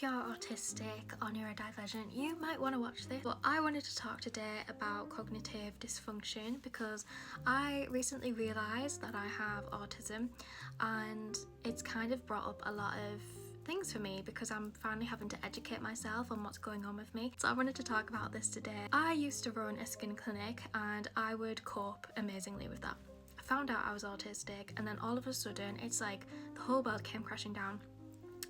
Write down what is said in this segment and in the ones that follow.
if you're autistic or neurodivergent, you might want to watch this. But I wanted to talk today about cognitive dysfunction because I recently realised that I have autism, and it's kind of brought up a lot of things for me because I'm finally having to educate myself on what's going on with me. So I wanted to talk about this today. I used to run a skin clinic and I would cope amazingly with that. I found out I was autistic, and then all of a sudden it's like the whole world came crashing down.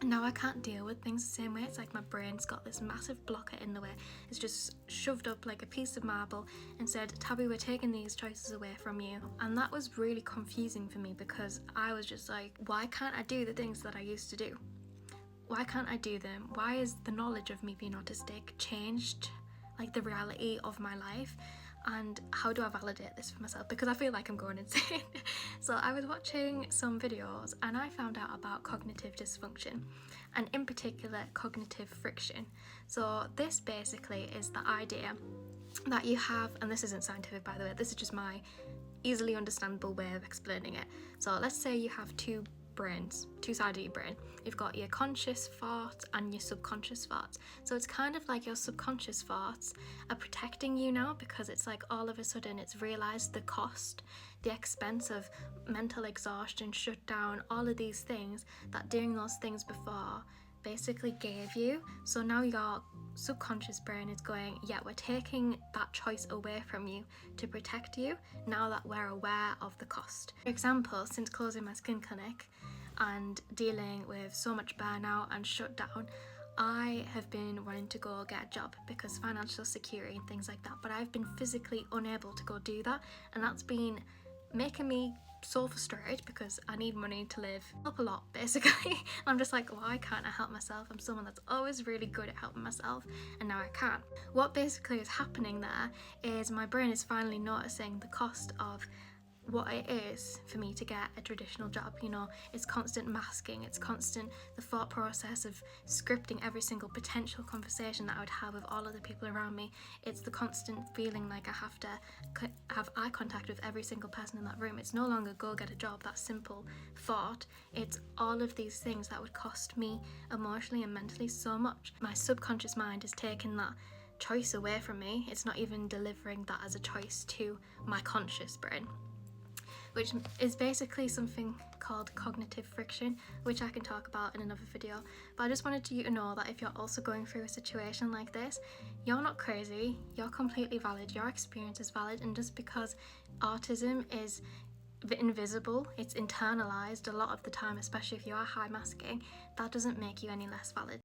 Now I can't deal with things the same way. It's like my brain's got this massive blocker in the way. It's just shoved up like a piece of marble and said, Tabby, we're taking these choices away from you. And that was really confusing for me because I was just like, why can't I do the things that I used to do? Why can't I do them? Why is the knowledge of me being autistic changed like the reality of my life? And how do I validate this for myself? Because I feel like I'm going insane. So I was watching some videos and I found out about cognitive dysfunction, and in particular cognitive friction. So this basically is the idea that you have, and this isn't scientific by the way, this is just my easily understandable way of explaining it. So let's say you have two sides of your brain. You've got your conscious thoughts and your subconscious thoughts. So it's kind of like your subconscious thoughts are protecting you now, because it's like all of a sudden it's realized the cost, the expense of mental exhaustion, shutdown, all of these things that doing those things before basically gave you. So now your subconscious brain is going, yeah, we're taking that choice away from you to protect you now that we're aware of the cost. For example, since closing my skin clinic and dealing with so much burnout and shutdown, I have been wanting to go get a job because financial security and things like that, but I've been physically unable to go do that, and that's been making me so frustrated because I need money to live up a lot basically. I'm just like, why can't I help myself? I'm someone that's always really good at helping myself, and now I can't. What basically is happening there is my brain is finally noticing the cost of what it is for me to get a traditional job. You know, it's constant masking, it's constant the thought process of scripting every single potential conversation that I would have with all of the people around me. It's the constant feeling like I have to have eye contact with every single person in that room. It's no longer go get a job, that simple thought. It's all of these things that would cost me emotionally and mentally so much. My subconscious mind is taking that choice away from me. It's not even delivering that as a choice to my conscious brain, which is basically something called cognitive friction, which I can talk about in another video. But I just wanted you to know that if you're also going through a situation like this, you're not crazy, you're completely valid, your experience is valid, and just because autism is invisible, it's internalized a lot of the time, especially if you are high masking, that doesn't make you any less valid.